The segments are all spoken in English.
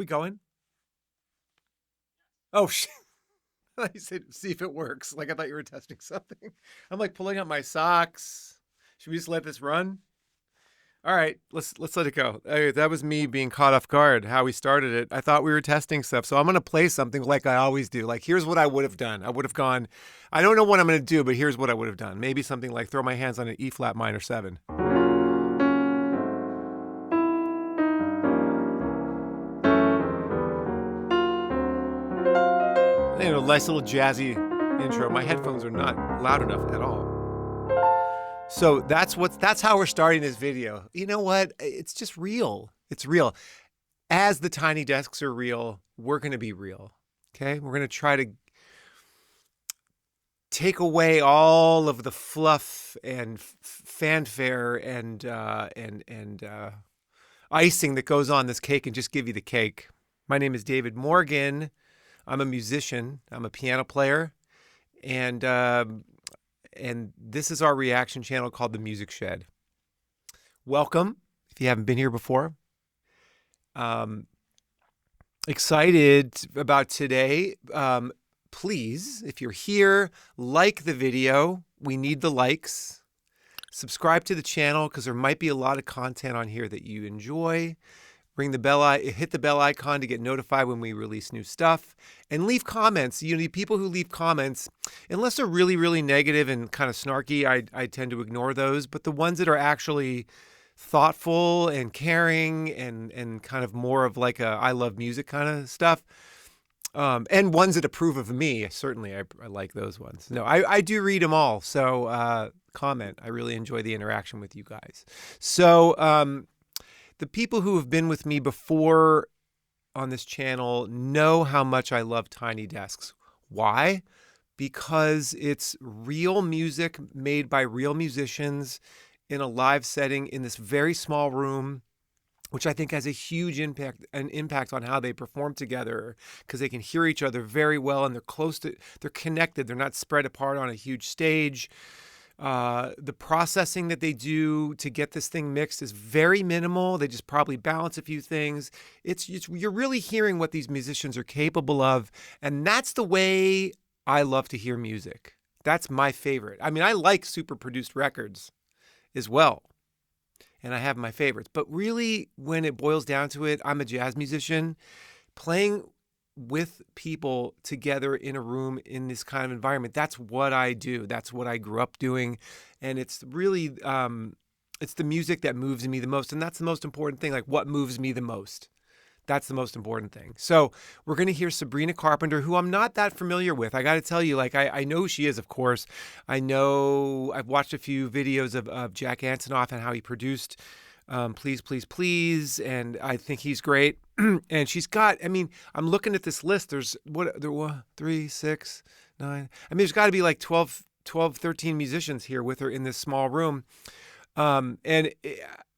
we going? Oh, shit. I said, see if it works. Like I thought you were testing something. I'm like pulling up my socks. Should we just let this run? All right, let's let it go. That was me being caught off guard, how we started it. I thought we were testing stuff. So I'm going to play something like I always do. Like, here's what I would have done. I would have gone, I don't know what I'm going to do, but here's what I would have done. Maybe something like throw my hands on an E flat minor 7. Nice little jazzy intro. My headphones are not loud enough at all. So that's how we're starting this video. You know what? It's just real. It's real. As the tiny desks are real, we're going to be real. Okay? We're going to try to take away all of the fluff and fanfare and icing that goes on this cake and just give you the cake. My name is David Morgan. I'm a musician. I'm a piano player, and this is our reaction channel called The Music Shed. Welcome, if you haven't been here before. Excited about today. Please, if you're here, like the video. We need the likes. Subscribe to the channel because there might be a lot of content on here that you enjoy. Ring the bell, hit the bell icon to get notified when we release new stuff, and leave comments. You know, the people who leave comments, unless they're really, really negative and kind of snarky, I tend to ignore those. But the ones that are actually thoughtful and caring and kind of more of like a I love music kind of stuff, and ones that approve of me, certainly I like those ones. No, I do read them all. So comment. I really enjoy the interaction with you guys. So the people who have been with me before on this channel know how much I love Tiny Desks. Why? Because it's real music made by real musicians in a live setting in this very small room, which I think has a huge impact on how they perform together because they can hear each other very well and they're connected. They're not spread apart on a huge stage. The processing that they do to get this thing mixed is very minimal. They just probably balance a few things. You're really hearing what these musicians are capable of. And that's the way I love to hear music. That's my favorite. I mean, I like super produced records as well. And I have my favorites. But really, when it boils down to it, I'm a jazz musician. Playing with people together in a room in this kind of environment, that's what I do. That's what I grew up doing. And it's really, it's the music that moves me the most. And that's the most important thing. Like, what moves me the most? That's the most important thing. So we're going to hear Sabrina Carpenter, who I'm not that familiar with. I got to tell you, like, I know who she is, of course. I've watched a few videos of Jack Antonoff and how he produced Please, Please, Please. And I think he's great. And she's got, I mean, I'm looking at this list. There's 3, 6, 9. I mean, there's got to be like 12, 13 musicians here with her in this small room. And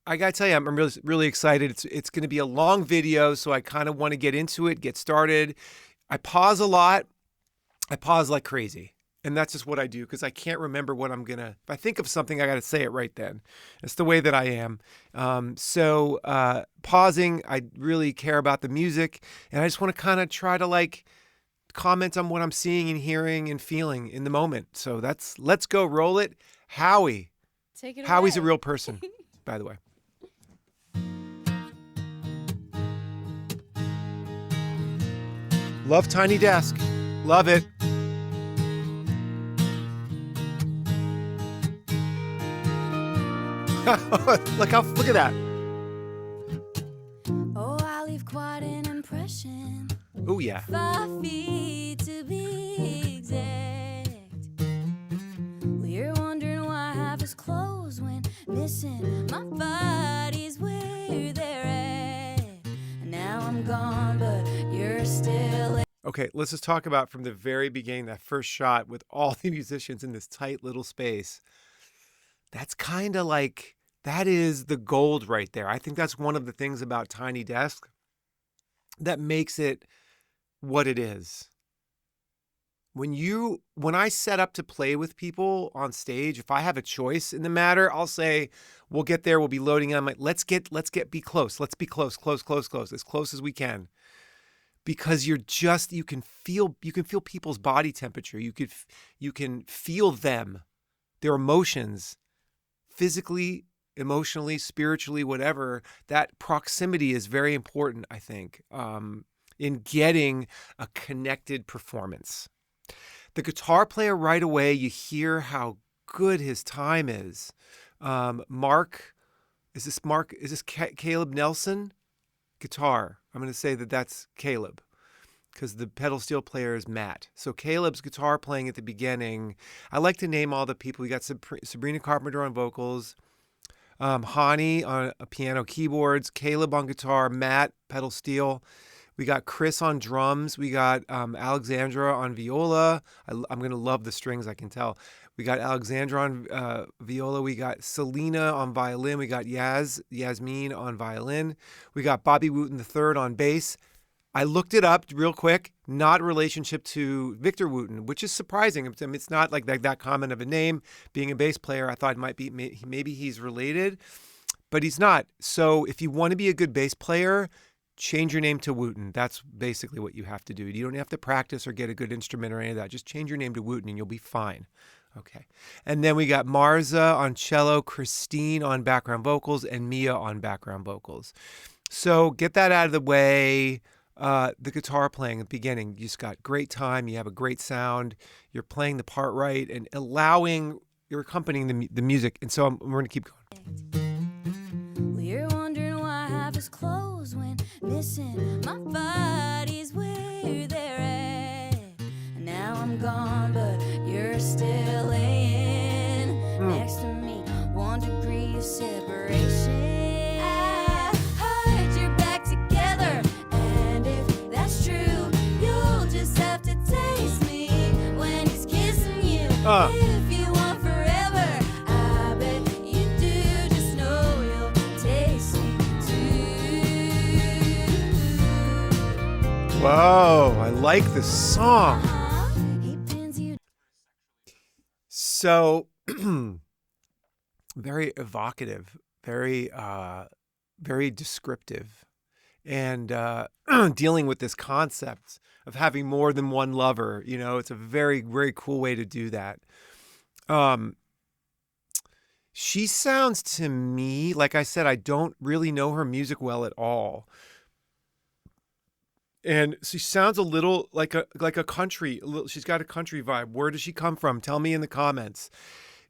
I got to tell you, I'm really, really excited. It's going to be a long video, so I kind of want to get into it, get started. I pause a lot. I pause like crazy. And that's just what I do because I can't remember what I'm going to, if I think of something, I got to say it right then. It's the way that I am. So pausing, I really care about the music. And I just want to kind of try to like comment on what I'm seeing and hearing and feeling in the moment. So let's go, roll it. Howie. Take it Howie's away. a real person, by the way. Love Tiny Desk. Love it. Look at that. Oh, I leave quite an impression. Oh, yeah. 5 feet to be exact. Well, you're wondering why half is closed when missing my body's where they're at. Now I'm gone, but you're still. Okay, let's just talk about from the very beginning, that first shot with all the musicians in this tight little space. That's kind of like, that is the gold right there. I think that's one of the things about Tiny Desk that makes it what it is. When I set up to play with people on stage, if I have a choice in the matter, I'll say, we'll get there, we'll be loading on my, be close. Let's be close, as close as we can. because you can feel people's body temperature. You can feel them, their emotions, physically, emotionally, spiritually, whatever. That proximity is very important, I think, in getting a connected performance. The guitar player, right away, you hear how good his time is. Mark, is this Caleb Nelson? Guitar. I'm going to say that's Caleb, because the pedal steel player is Matt. So Caleb's guitar playing at the beginning. I like to name all the people. We got Sabrina Carpenter on vocals, Hani on piano keyboards, Caleb on guitar, Matt pedal steel. We got Chris on drums. We got Alexandra on viola. I'm going to love the strings, I can tell. We got Alexandra on viola. We got Selena on violin. We got Yasmin on violin. We got Bobby Wooten III on bass. I looked it up real quick. Not relationship to Victor Wooten, which is surprising. I mean, it's not like that common of a name. Being a bass player, I thought it might be maybe he's related, but he's not. So if you want to be a good bass player, change your name to Wooten. That's basically what you have to do. You don't have to practice or get a good instrument or any of that. Just change your name to Wooten and you'll be fine. Okay. And then we got Marza on cello, Christine on background vocals, and Mia on background vocals. So get that out of the way. The guitar playing at the beginning, you just got great time. You have a great sound. You're playing the part right and you're accompanying the music. And so we're going to keep going. Well, you're wondering why half is closed when missing my body's where they're at. Now I'm gone, but you're still laying next to me. 1 degree of separation. I heard you're back together, and if that's true, you'll just have to taste me when he's kissing you. If you want forever, I bet you do. Just know you'll taste me too. Whoa, I like this song. He pins you. So very evocative, very descriptive, and dealing with this concept of having more than one lover. You know, it's a very, very cool way to do that. She sounds to me, like I said, I don't really know her music well at all. And she sounds a little like a country. She's got a country vibe. Where does she come from? Tell me in the comments.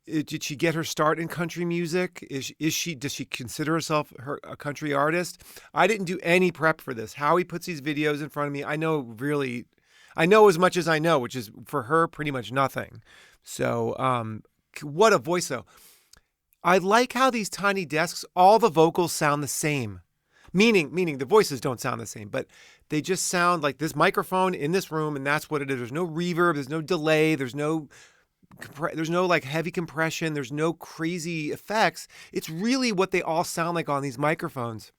Did she get her start in country music? Does she consider herself a country artist? I didn't do any prep for this. Howie puts these videos in front of me. I know as much as I know, which is for her pretty much nothing. So what a voice though. I like how these tiny desks, all the vocals sound the same. Meaning the voices don't sound the same, but they just sound like this microphone in this room, and that's what it is. There's no reverb, there's no delay, there's no like heavy compression, there's no crazy effects. It's really what they all sound like on these microphones.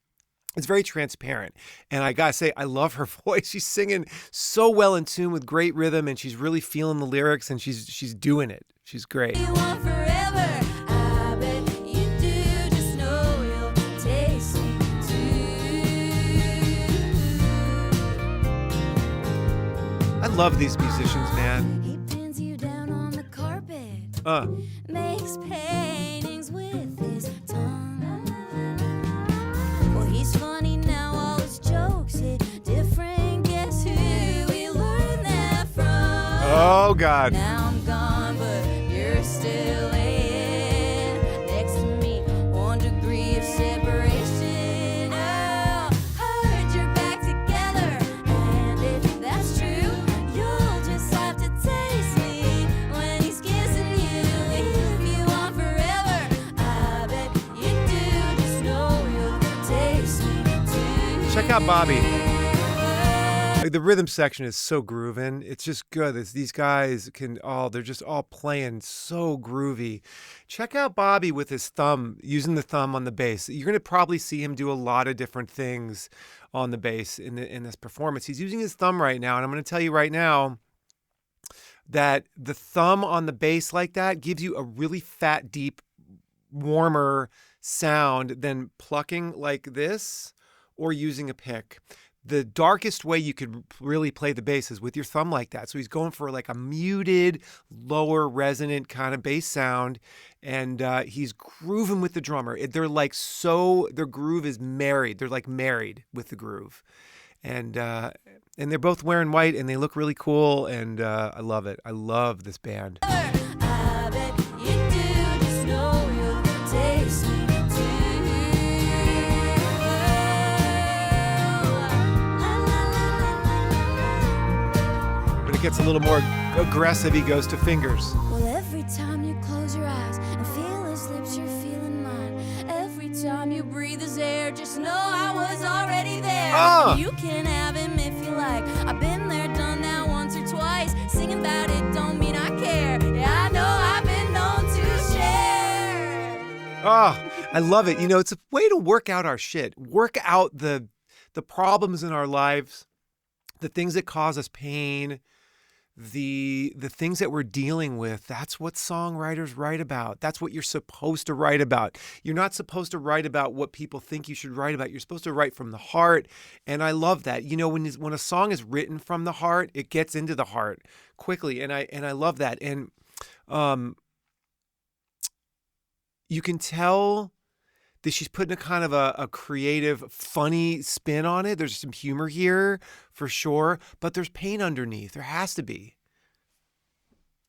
It's very transparent. And I gotta say, I love her voice. She's singing so well in tune with great rhythm, and she's really feeling the lyrics, and she's doing it. She's great. You want forever, I bet you do. Just know you'll taste me too. I love these musicians, man. He pins you down on the carpet. Makes paintings with his tongue. Well, he's funny now, all his jokes hit different. Guess who we learned that from? Oh, God. Now I'm gone, but you're still laying next to me. 1 degree of separation. Oh, heard you're back together, and if that's true, you'll just have to taste me when he's kissing you. If you want forever, I bet you do. Just know you'll taste me too. Check out Bobby. Like the rhythm section is so grooving. It's just good. These guys they're just all playing so groovy. Check out Bobby with his thumb, using the thumb on the bass. You're going to probably see him do a lot of different things on the bass in this performance. He's using his thumb right now, and I'm going to tell you right now that the thumb on the bass like that gives you a really fat, deep, warmer sound than plucking like this or using a pick. the darkest way you could really play the bass is with your thumb like that. So he's going for like a muted, lower resonant kind of bass sound, and he's grooving with the drummer. They're like their groove is married. They're like married with the groove, and they're both wearing white, and they look really cool, and I love it. I love this band. I bet you do, just know you'll taste me When it gets a little more aggressive, he goes to fingers. Well, every time you close your eyes and feel his lips, you're feeling mine. Every time you breathe his air, just know I was already there. You can have him if you like. I've been there, done that once or twice. Singing about it don't mean I care. Yeah, I know I've been known to share. Oh, I love it. You know, it's a way to work out our shit. Work out the problems in our lives, the things that cause us pain, the things that we're dealing with. That's what songwriters write about. That's what you're supposed to write about. You're not supposed to write about what people think you should write about. You're supposed to write from the heart. And I love that. You know, when a song is written from the heart, it gets into the heart quickly. And I love that. And you can tell that she's putting a kind of a creative, funny spin on it. There's some humor here for sure, but there's pain underneath. There has to be.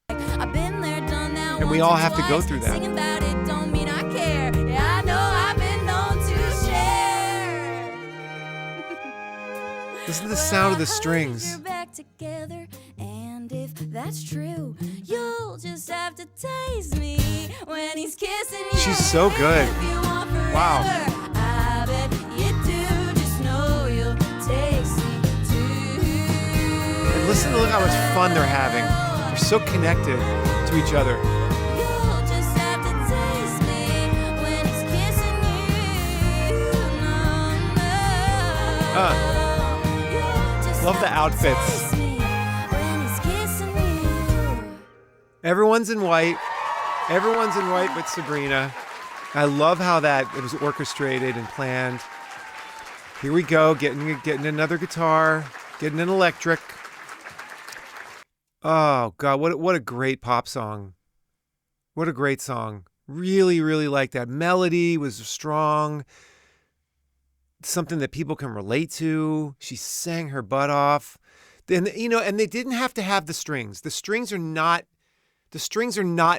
I've been there, done that, and we all have to go through that. Singing about it don't mean I care. Yeah, I know I've been known to share. Listen to the sound of the strings. You're back together, and if that's true, you'll just have to taste me when he's kissing you. She's so good. Wow. I bet you do, just know you'll taste me too. And listen to how much fun they're having. They're so connected to each other. You'll just have to taste me when he's kissing you. Love the outfits. Everyone's in white. Everyone's in white but Sabrina. I love how it was orchestrated and planned. Here we go, getting another guitar, getting an electric. Oh God, what a great pop song. What a great song. Really, really like that. Melody was strong. Something that people can relate to. She sang her butt off. And they didn't have to have the strings. The strings are not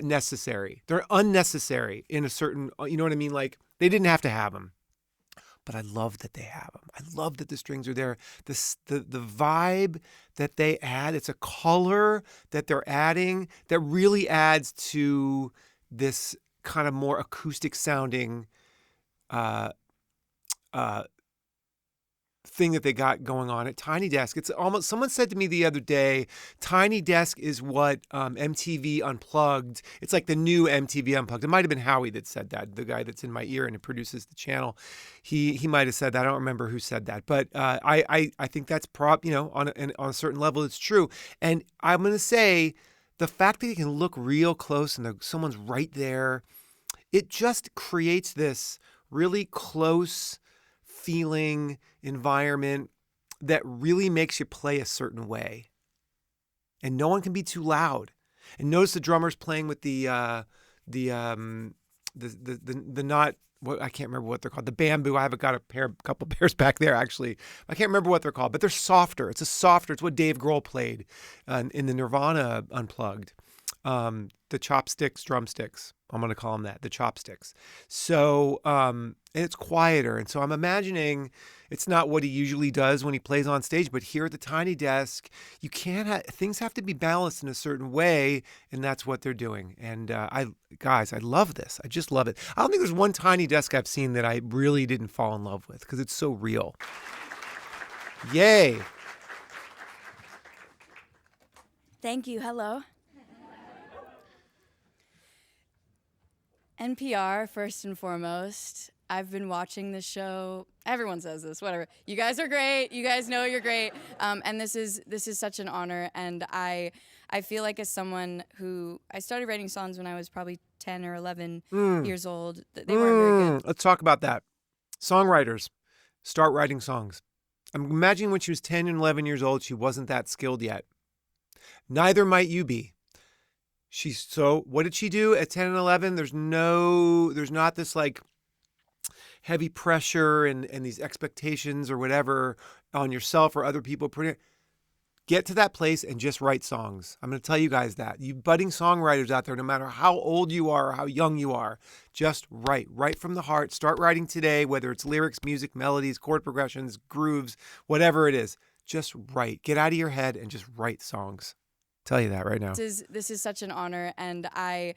necessary. They're unnecessary in a certain, you know what I mean? Like, they didn't have to have them. But I love that they have them. I love that the strings are there. The vibe that they add, it's a color that they're adding that really adds to this kind of more acoustic sounding thing that they got going on at Tiny Desk. It's almost, someone said to me the other day, Tiny Desk is what MTV Unplugged. It's like the new MTV Unplugged. It might have been Howie that said that, the guy that's in my ear and produces the channel. He might have said that. I don't remember who said that, but I think that's on a certain level it's true. And I'm gonna say the fact that you can look real close and someone's right there, it just creates this really close feeling environment that really makes you play a certain way, and no one can be too loud. And notice the drummer's playing with the not, what, I can't remember what they're called, the bamboo. I have got a couple pairs back there actually. I can't remember what they're called, but they're softer. It's what Dave Grohl played in the Nirvana Unplugged. The drumsticks. I'm going to call them that, the chopsticks. So, and it's quieter. And so I'm imagining it's not what he usually does when he plays on stage, but here at the Tiny Desk, things have to be balanced in a certain way, and that's what they're doing. And I love this. I just love it. I don't think there's one Tiny Desk I've seen that I really didn't fall in love with because it's so real. Yay. Thank you. Hello. NPR, first and foremost. I've been watching this show. Everyone says this, whatever. You guys are great. You guys know you're great. And this is such an honor. And I feel like, as someone who, I started writing songs when I was probably 10 or 11 years old. They weren't very good. Let's talk about that. Songwriters, start writing songs. I'm imagining when she was 10 and 11 years old, she wasn't that skilled yet. Neither might you be. So what did she do at 10 and 11? There's not this like heavy pressure and these expectations or whatever on yourself or other people. Get to that place and just write songs. I'm going to tell you guys that. You budding songwriters out there, no matter how old you are or how young you are, just write. Write from the heart. Start writing today, whether it's lyrics, music, melodies, chord progressions, grooves, whatever it is. Just write. Get out of your head and just write songs. Tell you that right now. This is such an honor, and I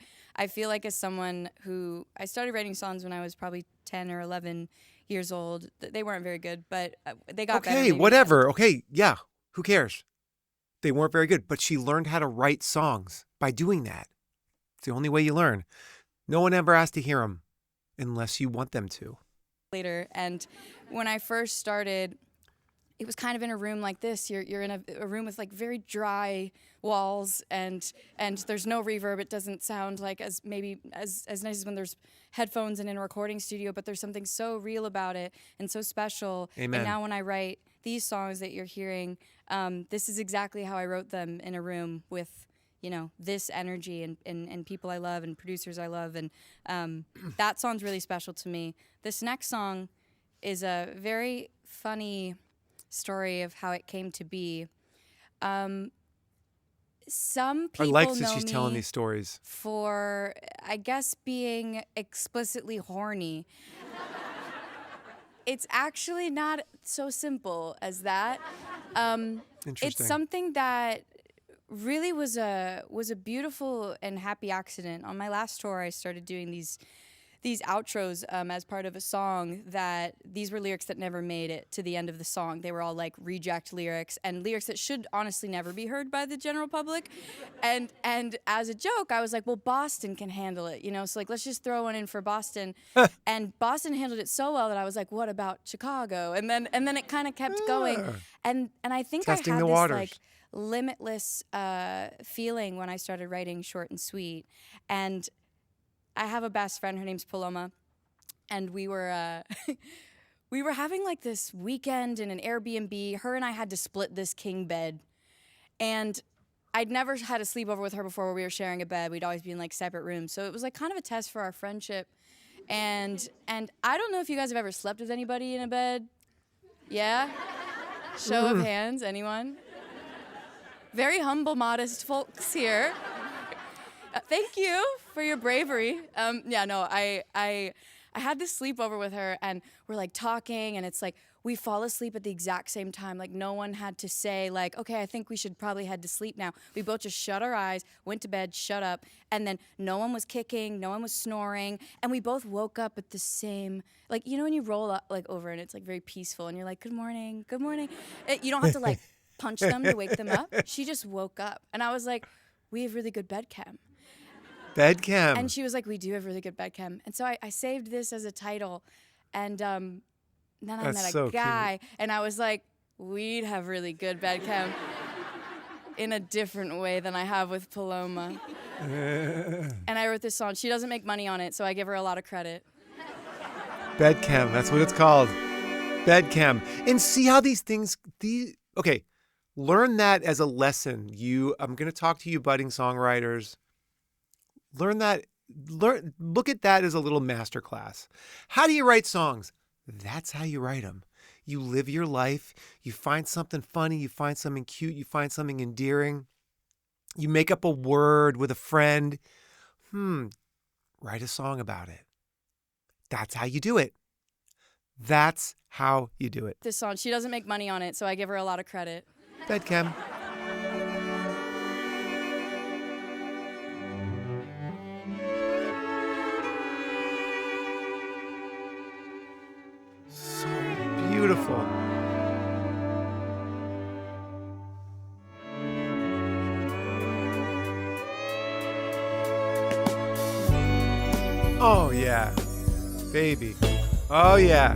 feel like as someone who I started writing songs when I was probably 10 or 11 years old. They weren't very good, but they got better. Okay, whatever. Okay, yeah. Who cares? They weren't very good, but she learned how to write songs by doing that. It's the only way you learn. No one ever has to hear them unless you want them to. Later, and when I first started, it was kind of in a room like this. You're in a room with like very dry walls, and there's no reverb. It doesn't sound like as nice as when there's headphones and in a recording studio, but there's something so real about it and so special. Amen. And now when I write these songs that you're hearing, this is exactly how I wrote them, in a room with, this energy and people I love and producers I love. And that song's really special to me. This next song is a very funny story of how it came to be. Some people I like that know she's me telling these stories for, I guess, being explicitly horny. It's actually not so simple as that. Interesting. It's something that really was a beautiful and happy accident. On my last tour, I started doing these outros as part of a song that these were lyrics that never made it to the end of the song. They were all like reject lyrics and lyrics that should honestly never be heard by the general public. And as a joke, I was like, well, Boston can handle it, so like let's just throw one in for Boston. And Boston handled it so well that I was like, what about Chicago? And then it kind of kept going. And I think Testing I had the this waters. like limitless feeling when I started writing Short and Sweet. And I have a best friend, her name's Paloma, and we were having like this weekend in an Airbnb. Her and I had to split this king bed, and I'd never had a sleepover with her before where we were sharing a bed. We'd always be in like separate rooms, so it was like kind of a test for our friendship. And I don't know if you guys have ever slept with anybody in a bed. Yeah? Show of hands, anyone? Very humble, modest folks here. Thank you for your bravery. I had this sleepover with her, and we're like talking, and it's like we fall asleep at the exact same time. Like no one had to say like, okay, I think we should probably head to sleep now. We both just shut our eyes, went to bed, shut up, and then no one was kicking, no one was snoring, and we both woke up at the same, like, when you roll up like over and it's like very peaceful, and you're like, good morning, good morning. You don't have to like punch them to wake them up. She just woke up, and I was like, we have really good bed chem. Bedcam. And she was like, we do have really good bed chem. And so I saved this as a title. And then I met a guy, and I was like, we'd have really good bed chem in a different way than I have with Paloma. And I wrote this song. She doesn't make money on it, so I give her a lot of credit. Bedcam, that's what it's called. Bedcam. And see how these things, okay, learn that as a lesson. I'm going to talk to you budding songwriters. Look at that as a little masterclass. How do you write songs? That's how you write them. You live your life. You find something funny. You find something cute. You find something endearing. You make up a word with a friend. Write a song about it. That's how you do it. That's how you do it. This song, she doesn't make money on it, so I give her a lot of credit. Bedcam. Beautiful. Oh yeah, baby. Oh yeah.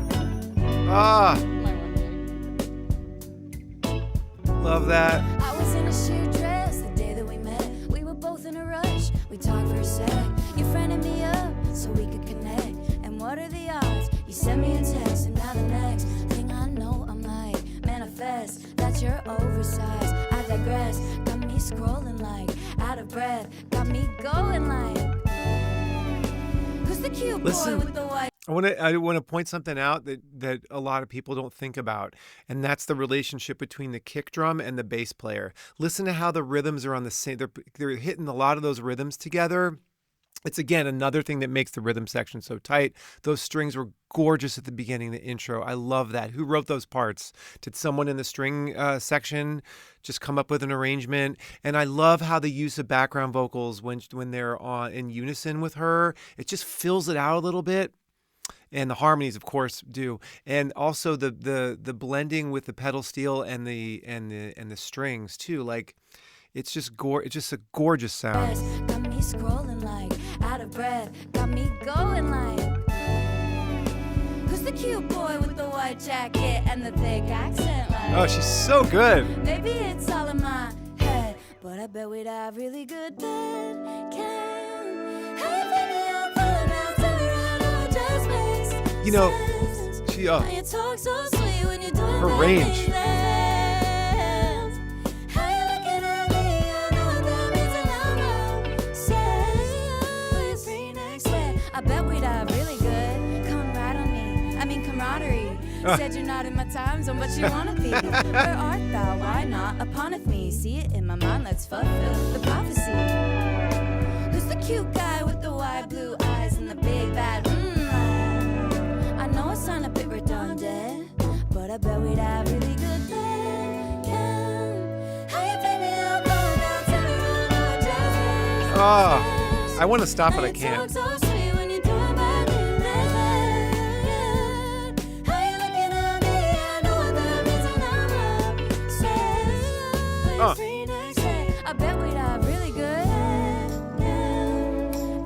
Love that. I was in a sheer dress the day that we met. We were both in a rush. We talked for a sec. You friended me up so we could connect. And what are the odds? You sent me a text, and now the next thing I know, I'm like, man, shirt oversized. I digress, got me scrolling like out of breath, got me going like. Who's the cute Listen. boy with the white? I want to point something out that a lot of people don't think about, and that's the relationship between the kick drum and the bass player. Listen to how the rhythms are on the same. They're hitting a lot of those rhythms together. It's, again, another thing that makes the rhythm section so tight. Those strings were gorgeous at the beginning, the intro. I love that. Who wrote those parts? Did someone in the string section just come up with an arrangement? And I love how the use of background vocals when they're in unison with her, it just fills it out a little bit. And the harmonies, of course, do. And also the blending with the pedal steel and the strings too. Like, it's just a gorgeous sound. Got me scrolling like out of breath, got me going like. Who's the cute boy with the white jacket and the thick accent like? Oh, she's so good. Maybe it's all in my head, but I bet we'd have really good bed cam. Hey, baby, I'm falling out, turn around, oh, it just makes You know, sense. she You talk so sweet when you're doing her that range. thing dance. How you looking at me? I know what that means and I'm upset. You're free next week. I bet we'd have really good camaraderie. Said you're not in my time zone, but you wanna be. Where art thou? Why not? Uponeth me. See it in my mind. Let's fulfill the prophecy. Who's the cute guy with the wide blue eyes and the big bad line? I know it sound a bit redundant, but I bet we'd have really good bed cam. How you play me up, going down, turn around, oh, just Oh, I want to stop, but I can't. so sweet when you're doing bad things. How you looking at me? I know what that means and I'm upset. Free next day. I bet we'd have really good,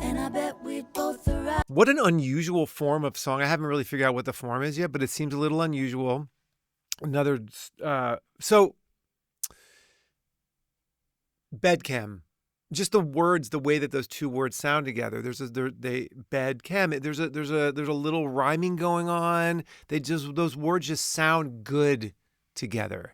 and I bet we'd both arrive. What an unusual form of song. I haven't really figured out what the form is yet, but it seems a little unusual. Another, so bedcam, just the words, the way that those two words sound together. Bedcam. There's a little rhyming going on. Those words just sound good together.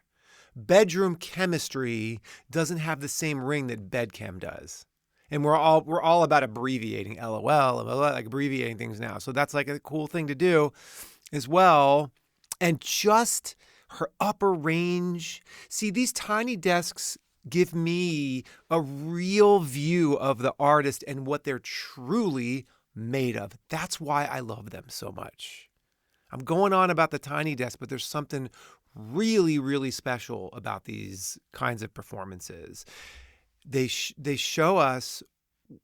Bedroom chemistry doesn't have the same ring that bedcam does. And we're all about abbreviating LOL, like abbreviating things now. So that's like a cool thing to do as well. And just her upper range. See, these tiny desks give me a real view of the artist and what they're truly made of. That's why I love them so much. I'm going on about the tiny desk, but there's something really, really special about these kinds of performances. They show us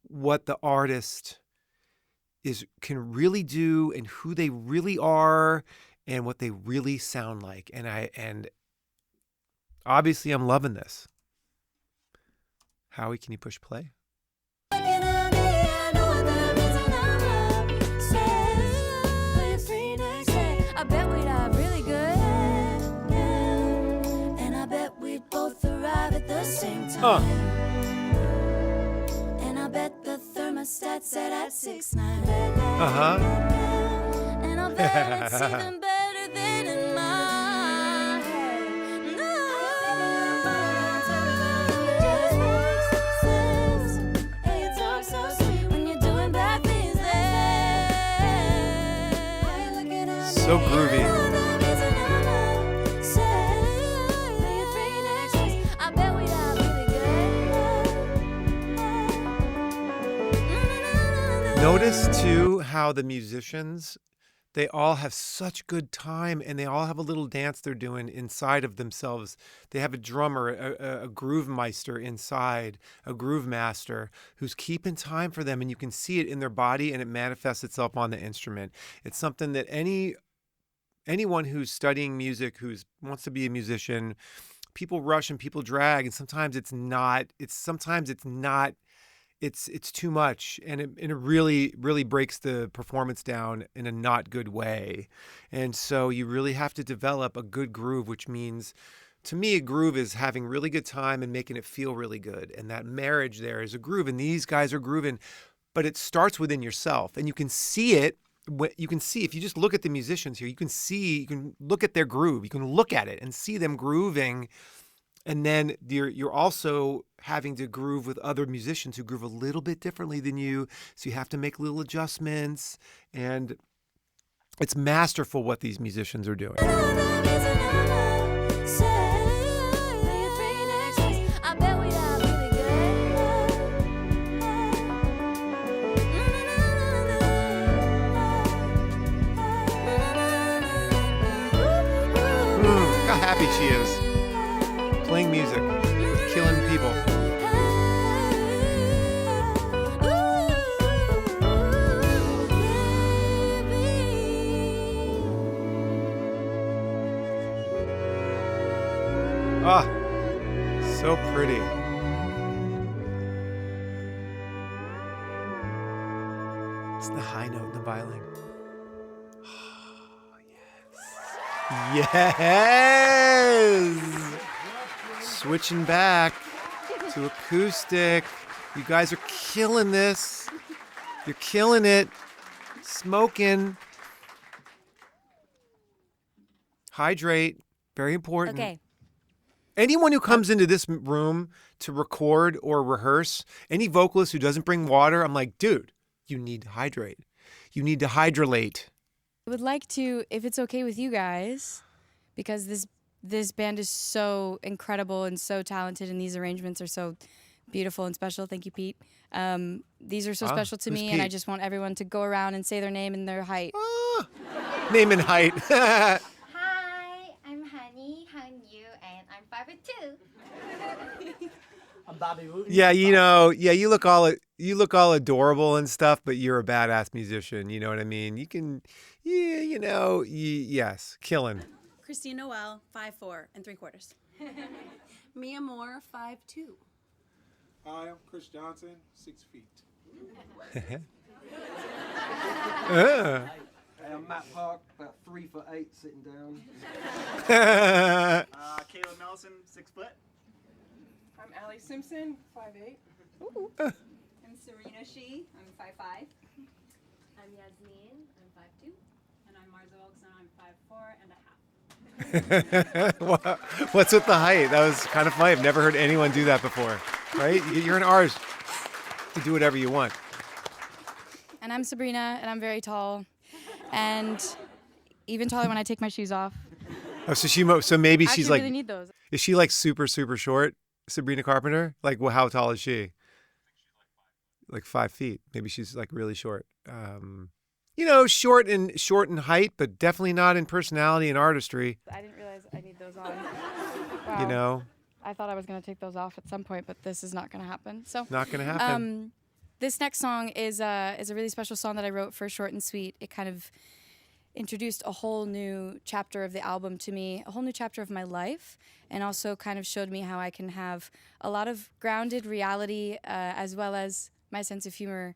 what the artist can really do and who they really are and what they really sound like. And obviously I'm loving this. Howie, can you push play? I bet we'd have really good, and I bet we'd both arrive at the same time. And I bet the thermostat set at 6'9". And I bet it's even better than in my head. No. Hey, you talk so sweet when you're doing bad things there. So groovy. I bet we'd have really good. Notice too how the musicians, they all have such good time and they all have a little dance they're doing inside of themselves. They have a drummer, a groove meister inside, a groove master who's keeping time for them, and you can see it in their body and it manifests itself on the instrument. It's something that anyone who's studying music, who wants to be a musician, people rush and people drag, and sometimes it's too much, and it really, really breaks the performance down in a not good way. And so you really have to develop a good groove, which means, to me, a groove is having really good time and making it feel really good. And that marriage there is a groove, and these guys are grooving, but it starts within yourself, and you can see it you can see, if you just look at the musicians here, you can look at their groove. You can look at it and see them grooving. And then you're also having to groove with other musicians who groove a little bit differently than you. So you have to make little adjustments. And it's masterful what these musicians are doing. Look how happy she is. Playing music, killing people. Ah, so pretty. It's the high note in the violin. Oh, yes. Yes! Switching back to acoustic. You guys are killing this. You're killing it. Smoking. Hydrate. Very important. Okay. Anyone who comes into this room to record or rehearse, any vocalist who doesn't bring water, I'm like, dude, you need to hydrate. You need to hydrolate. I would like to, if it's okay with you guys, because this band is so incredible and so talented, and these arrangements are so beautiful and special. Thank you, Pete. These are so special to me, and I just want everyone to go around and say their name and their height. Name and height. Hi, I'm Honey, Han Yu, and I'm 5'2". I'm Bobby Wu. Yeah, you look all adorable and stuff, but you're a badass musician. You know what I mean? You can, yes, killing. Christine Noel, 5'4" and 3/4. Mia Moore, 5'2". Hi, I'm Chris Johnson, 6 feet. Hey, I'm Matt Park, about 3'8", sitting down. Caleb Nelson, 6 foot. I'm Allie Simpson, 5'8". I'm Sabrina Shi, I'm 5'5". I'm Yasmin, I'm 5'2". And I'm Marza Wilkson, I'm 4.5". What's with the height? That was kind of funny. I've never heard anyone do that before. Right? You're an artist to do whatever you want. And I'm Sabrina, and I'm very tall, and even taller when I take my shoes off. Oh, so maybe I she's actually like, really need those. is she like super, super short, Sabrina Carpenter? Like, well, how tall is she? Like 5 feet. Maybe she's like really short. Short in height, but definitely not in personality and artistry. I didn't realize I need those on. Wow. I thought I was going to take those off at some point, but this is not going to happen. So Not gonna happen. This next song is a really special song that I wrote for Short and Sweet. It kind of introduced a whole new chapter of the album to me, a whole new chapter of my life, and also kind of showed me how I can have a lot of grounded reality as well as my sense of humor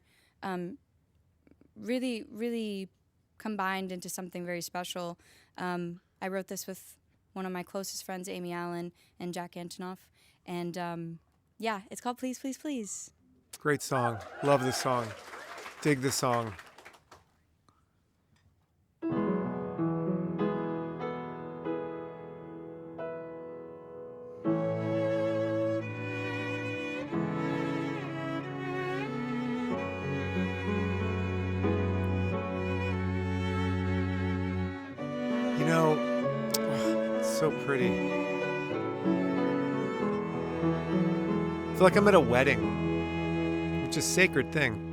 really, really combined into something very special. I wrote this with one of my closest friends, Amy Allen and Jack Antonoff, and it's called Please, Please, Please. Great song. Love this song. Dig this song. It's so pretty. I feel like I'm at a wedding, which is a sacred thing.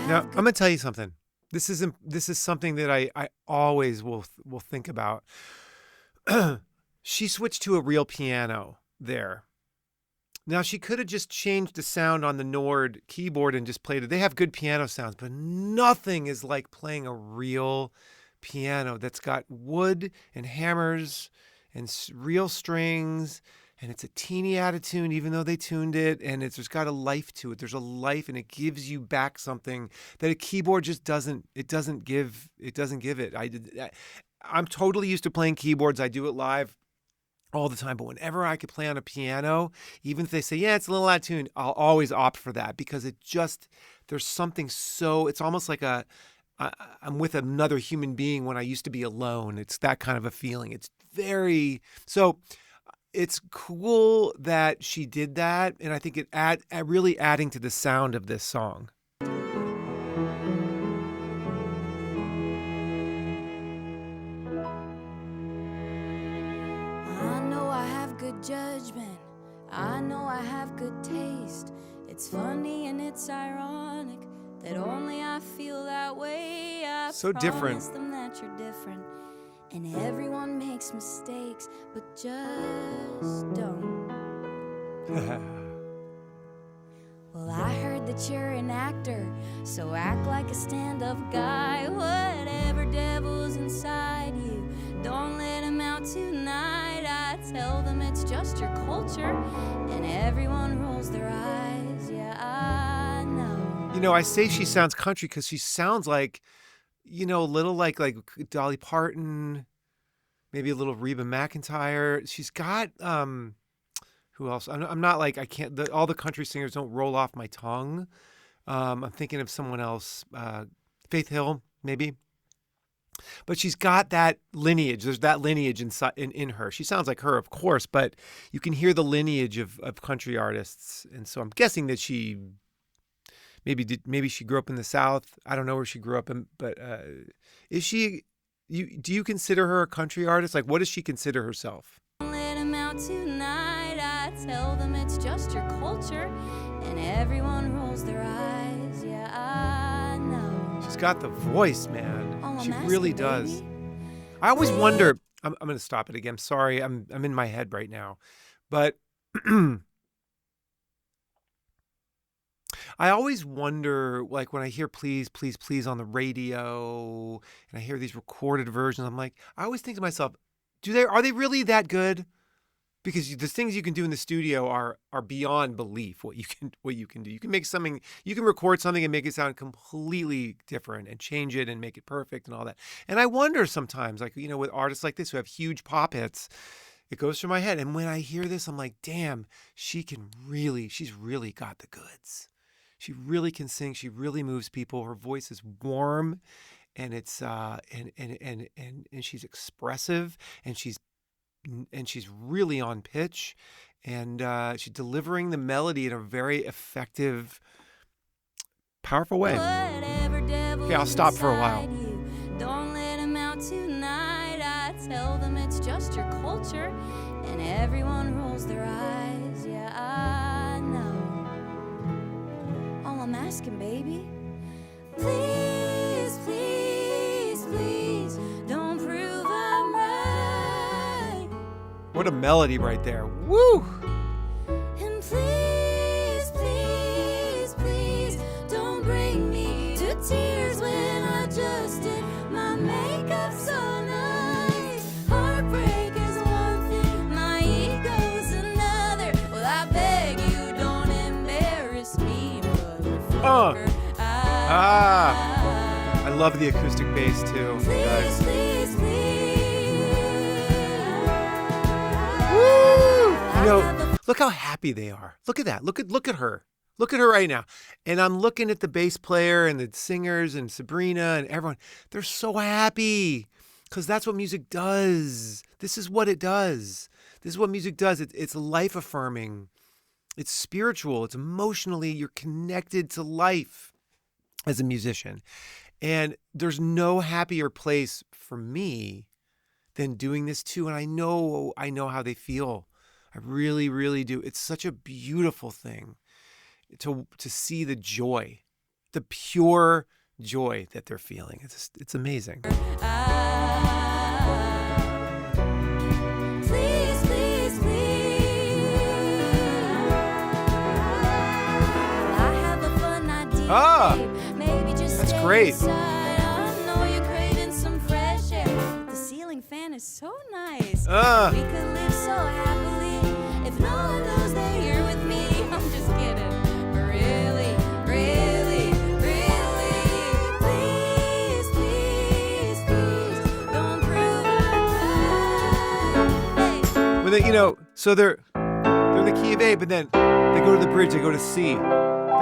Now, I'm gonna tell you something. This is something that I always will think about. She switched to a real piano there. Now, she could have just changed the sound on the Nord keyboard and just played it. They have good piano sounds, but nothing is like playing a real piano that's got wood and hammers and real strings, and it's a teeny out of tune, even though they tuned it, and there's got a life to it. There's a life, and it gives you back something that a keyboard just doesn't. It doesn't give it. I'm totally used to playing keyboards. I do it live all the time, but whenever I could play on a piano, even if they say, yeah, it's a little out of tune, I'll always opt for that because There's something so, it's almost like I'm with another human being when I used to be alone. It's that kind of a feeling. It's very, so it's cool that she did that. And I think it really adding to the sound of this song. I know I have good judgment. I know I have good taste. It's funny and it's ironic that only I feel that way. I So different. promise them that you're different. And everyone makes mistakes, but just don't. Well, I heard that you're an actor, so act like a stand-up guy. Whatever devil's inside you, don't let him out tonight. I tell them it's just your culture, and everyone rolls their eyes. Yeah, I know. You know, I say she sounds country because she sounds like, you know, a little like Dolly Parton, maybe a little Reba McEntire. She's got, who else? I'm not like, I can't, all the country singers don't roll off my tongue. I'm thinking of someone else, Faith Hill, maybe. But she's got that lineage. There's that lineage in her. She sounds like her, of course, but you can hear the lineage of country artists. And so I'm guessing that she maybe she grew up in the South. I don't know where she grew up in, but is she? Do you consider her a country artist? Like, what does she consider herself? Let him out tonight. I tell them it's just your culture, and everyone rolls their eyes. Yeah, I know. She's got the voice, man. Oh, I'm She asking, really does. baby. I always wonder. I'm going to stop it again. I'm sorry. I'm in my head right now, but I always wonder, like when I hear "Please, Please, Please" on the radio, and I hear these recorded versions, I'm like, I always think to myself, are they really that good? Because the things you can do in the studio are beyond belief. What you can do, you can make something, you can record something and make it sound completely different and change it and make it perfect and all that. And I wonder sometimes, like, you know, with artists like this who have huge pop hits, it goes through my head. And when I hear this, I'm like, damn, she's really got the goods. She really can sing. She really moves people. Her voice is warm, and it's and she's expressive, and she's really on pitch, and she's delivering the melody in a very effective, powerful way. Okay, I'll stop for a while. Don't let him out tonight. I tell them it's just your culture, and everyone rolls their eyes. Yeah, I know. All I'm asking, baby, please, please, please, don't prove I'm right. What a melody right there. Woo! And please, please, please, don't bring me to tears when I just did my makeup so nice. Heartbreak is one thing, my ego's another. Well, I beg you, don't embarrass me, motherfucker. I love the acoustic bass too. Please, please, please. Woo! You know, look how happy they are. Look at that. Look at her. Look at her right now. And I'm looking at the bass player and the singers and Sabrina and everyone. They're so happy because that's what music does. This is what it does. This is what music does. It's life affirming. It's spiritual. It's emotionally, you're connected to life as a musician. And there's no happier place for me than doing this too. And I know how they feel. I really, really do. It's such a beautiful thing to see the joy, the pure joy that they're feeling. It's amazing. Please, please, please. I have a fun idea. Maybe just that's stay great. inside. I know you're craving some fresh air. The ceiling fan is so nice. We could live so happily if no one knows that you're with me. I'm just kidding. Really, really, really. Please, please, please, don't prove I'm right. Hey. When they, so they're in the key of A, but then they go to the bridge, they go to C.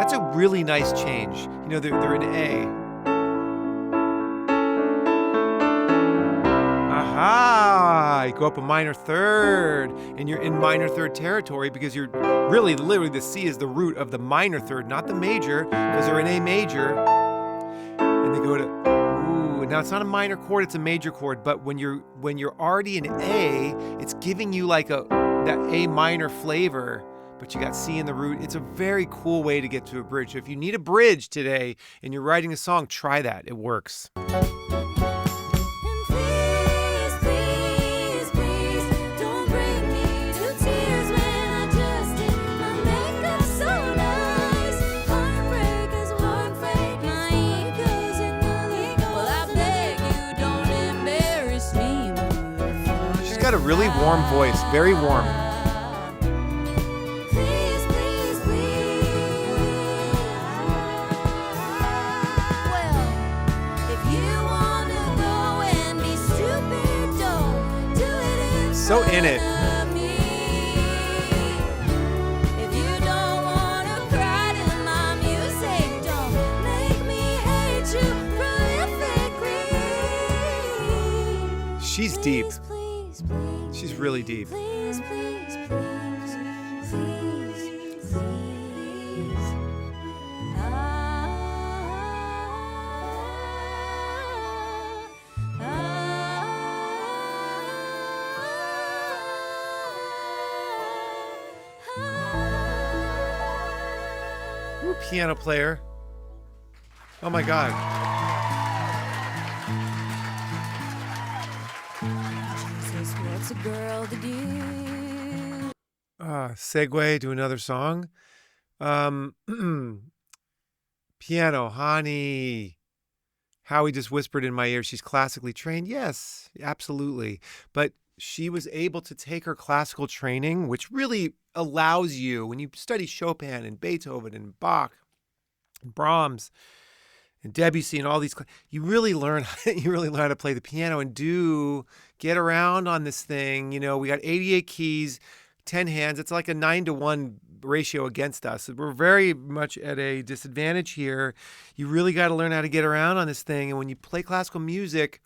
That's a really nice change. You know, they're in A. Aha! You go up a minor third, and you're in minor third territory because you're really, literally, the C is the root of the minor third, not the major, because they're in A major. And they go to, ooh, now it's not a minor chord, it's a major chord, but when you're already in A, it's giving you like that A minor flavor, but you got C in the root. It's a very cool way to get to a bridge. So if you need a bridge today and you're writing a song, try that. It works. Got a really warm voice, very warm. Please, please, please. Well, if you wanna go and be stupid, don't do it. So in it. If you don't wanna cry to my music, don't make me hate you prolifically. She's deep. She's really deep. Please, please, please, please, please. Ooh, piano player. Oh my God. What's a girl to do? Segue to another song. Piano, honey. Howie just whispered in my ear, she's classically trained. Yes, absolutely. But she was able to take her classical training, which really allows you, when you study Chopin and Beethoven and Bach and Brahms and Debussy and all these, you really learn how to play the piano and get around on this thing. You know, we got 88 keys, 10 hands. It's like a 9-to-1 ratio against us. We're very much at a disadvantage here. You really got to learn how to get around on this thing. And when you play classical music,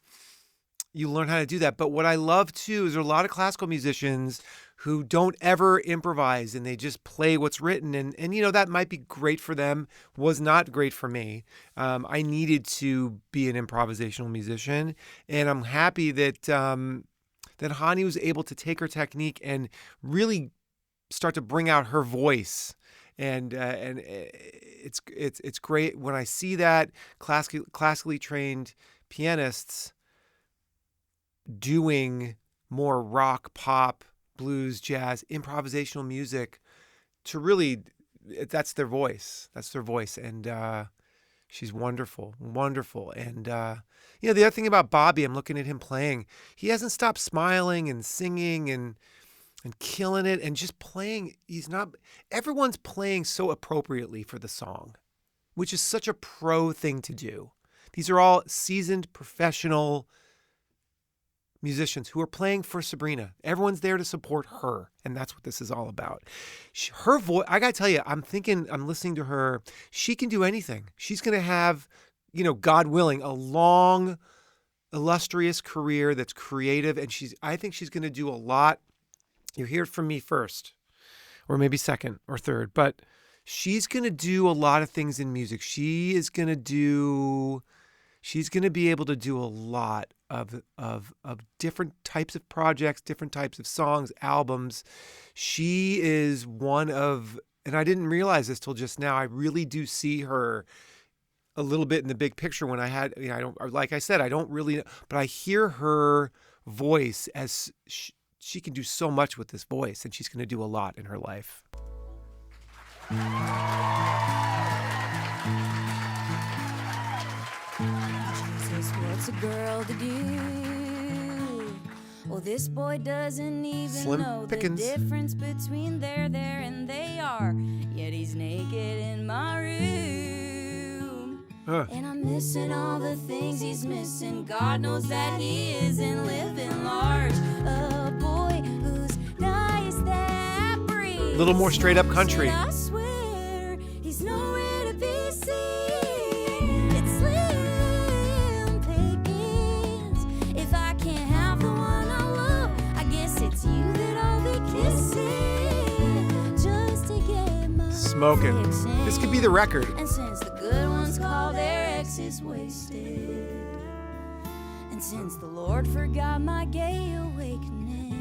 you learn how to do that. But what I love too is there are a lot of classical musicians who don't ever improvise and they just play what's written. And you know, that might be great for them, was not great for me. I needed to be an improvisational musician. And I'm happy that that Hani was able to take her technique and really start to bring out her voice. And it's great when I see that classically trained pianists doing more rock, pop, blues, jazz, improvisational music to really, that's their voice. That's their voice. And she's wonderful, wonderful. And, you know, the other thing about Bobby, I'm looking at him playing, he hasn't stopped smiling and singing and killing it and just playing. Everyone's playing so appropriately for the song, which is such a pro thing to do. These are all seasoned professional musicians who are playing for Sabrina. Everyone's there to support her, and that's what this is all about. Her voice, I gotta tell you, I'm listening to her, she can do anything. She's gonna have, you know, God willing, a long, illustrious career that's creative, and I think she's gonna do a lot. You hear it from me first, or maybe second or third, but she's gonna do a lot of things in music. She's gonna be able to do a lot of different types of projects, different types of songs, albums. She is one of, and I didn't realize this till just now, I really do see her a little bit in the big picture when I don't, like I said, I don't really, but I hear her voice as she can do so much with this voice, and she's going to do a lot in her life. What's a girl to do? Well, this boy doesn't even Slim know Pickens. the difference between there and they are. Yet he's naked in my room. And I'm missing all the things he's missing. God knows that he isn't living large. A boy who's nice that breathes. A little more straight up country. I swear he's nowhere smoking. This could be the record. And since the good ones call their exes wasted, and since the Lord forgot my gay awakening,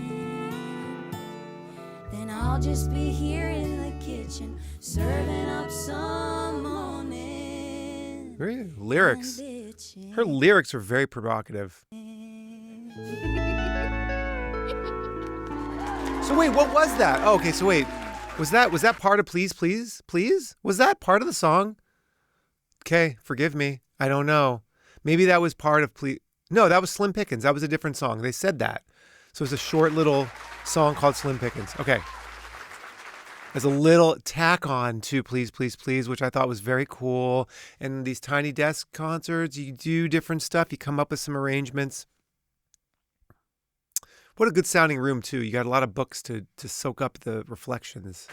then I'll just be here in the kitchen serving up some morning. Very lyrics. Her lyrics are very provocative. So wait, what was that? Oh, okay, so wait. Was that part of Please, Please, Please? Was that part of the song? Okay, forgive me. I don't know. Maybe that was part of Please. No, that was Slim Pickens. That was a different song. They said that. So it's a short little song called Slim Pickens. Okay. As a little tack on to Please, Please, Please, which I thought was very cool. And these Tiny Desk concerts, you do different stuff. You come up with some arrangements. What a good sounding room, too. You got a lot of books to soak up the reflections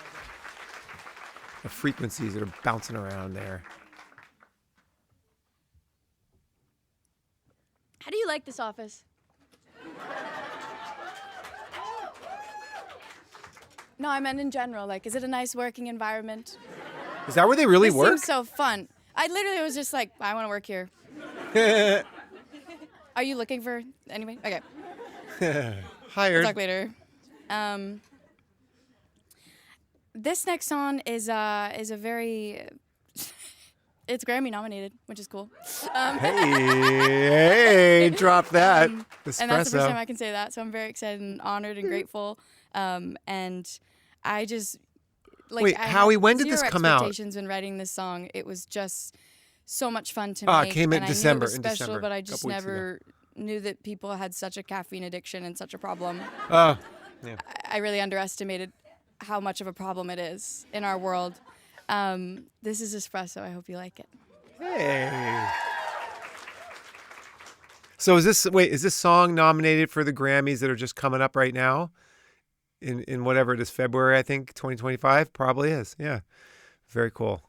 of frequencies that are bouncing around there. How do you like this office? No, I meant in general. Like, is it a nice working environment? Is that where they really This work? seems so fun. I literally was just like, I want to work here. Are you looking for anybody? Okay. Hired. We'll talk later. This next song is a very it's Grammy nominated, which is cool. Hey, drop that. Espresso. And that's the first time I can say that, so I'm very excited and honored and grateful. And I just like. Wait, Howie, when did this come out? Expectations when writing this song, it was just so much fun to Ah, make. it came in and December. I knew it was special, but I just couple weeks ago. never knew that people had such a caffeine addiction and such a problem. Yeah. I really underestimated how much of a problem it is in our world. This is Espresso. I hope you like it. Hey. So is this song nominated for the Grammys that are just coming up right now? In whatever it is, February, I think, 2025? Probably is. Yeah. Very cool.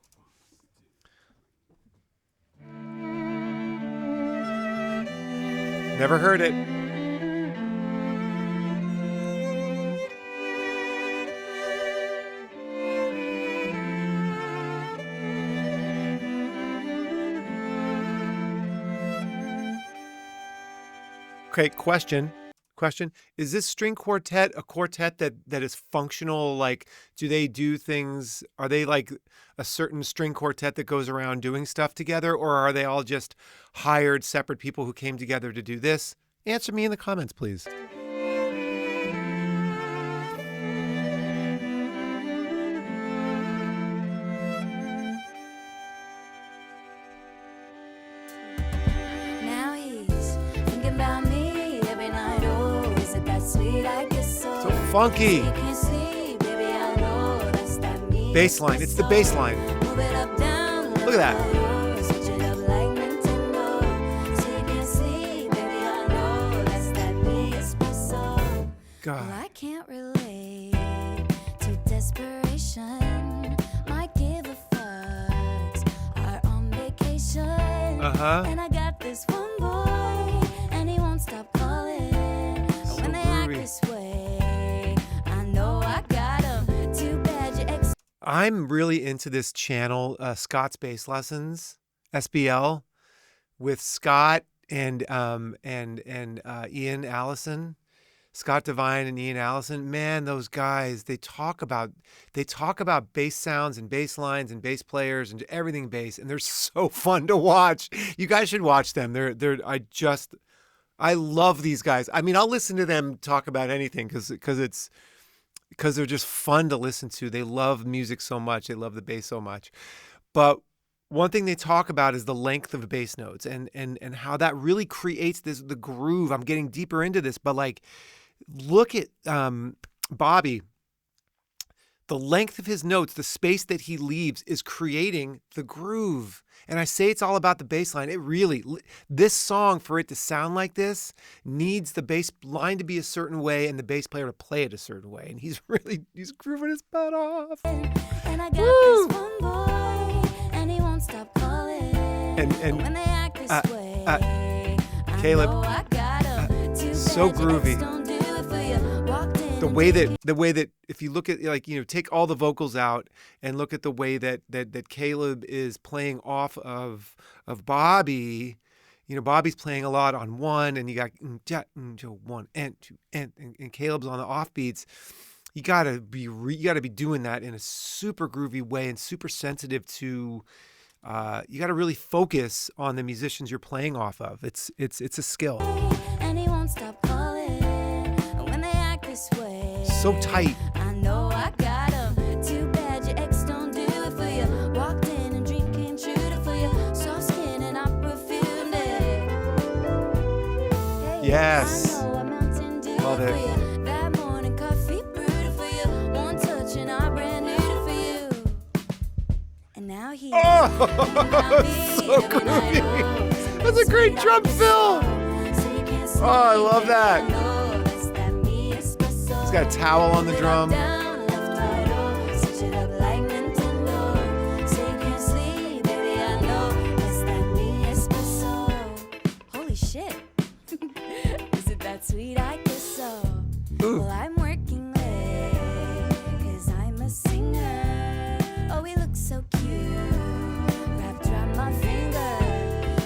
Never heard it. Okay, question. Is this string quartet a quartet that is functional? Like, do they do things? Are they like a certain string quartet that goes around doing stuff together? Or are they all just hired separate people who came together to do this? Answer me in the comments, please. Now he's thinking about me every night. Oh, is it that sweet? I guess so. So funky. You can't sleep, baby, I know that's that me. Bass line. It's the bass line. Move it up, down. Look at that. Oh, switch it up like Nintendo. So you can't sleep, baby, I know that's that me. Espresso. Well, God. I can't relate to desperation. Might give a fucks. Are on vacation. Uh-huh. And I got this one boy, and he won't stop calling. So When they act groovy. this way, I know I got him. Too bad you ex. I'm really into this channel, Scott's Bass Lessons, SBL, with Scott and Ian Allison. Scott Devine and Ian Allison, man, those guys, they talk about bass sounds and bass lines and bass players and everything bass, and they're so fun to watch. You guys should watch them. I love these guys. I mean, I'll listen to them talk about anything because they're just fun to listen to. They love music so much. They love the bass so much. But one thing they talk about is the length of the bass notes and how that really creates the groove. I'm getting deeper into this, but like, look at Bobby. The length of his notes, the space that he leaves is creating the groove. And I say it's all about the bass line. It really, this song, for it to sound like this, needs the bass line to be a certain way and the bass player to play it a certain way. And he's grooving his butt off. And I got this one boy, and he won't stop calling. And when they act this way, I Caleb, know I got him. Too so bad you groovy. ex don't do it for you. Walked in the way that if you look at, like, you know, take all the vocals out and look at the way that Caleb is playing off of Bobby. You know, Bobby's playing a lot on one, and you got one and two and Caleb's on the offbeats. You gotta be doing that in a super groovy way and super sensitive to. You got to really focus on the musicians you're playing off of. It's a skill. And he won't stop calling when they act this way. So tight. I know I got him. Too bad your ex don't do it for you. Walked in and dream came true for you. Soft skin and I perfumed it. Hey, Yes. I know a Mountain Dew Love it. for you. That morning coffee brewed it for you. One touch and I brand new it for you. And now he's So groovy. That's a great drum fill. Oh, I love that. He's got a towel on the drum. Holy shit. Is it that sweet? I guess so. Ooh. Well, I'm working late, 'cause I'm a singer. Oh, he looks so cute, wrapped around my finger,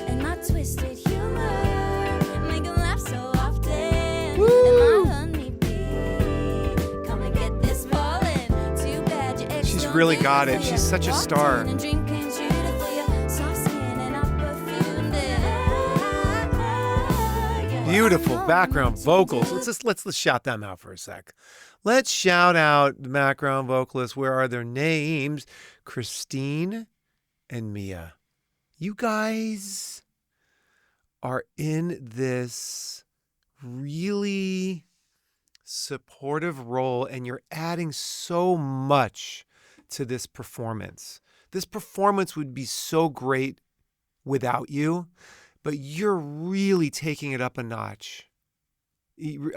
and my twisted humor make him laugh so often. Woo. And my honeybee, come and get this ballin'. Too bad your ex She's don't really do it got for it. you. She's such a Walked star. in and dream came true for you. Soft skin and I perfumed it. Beautiful background vocals. Let's shout them out for a sec. Let's shout out the background vocalists. Where are their names? Christine and Mia. You guys are in this really supportive role, and you're adding so much to this performance. This performance would be so great without you, but you're really taking it up a notch.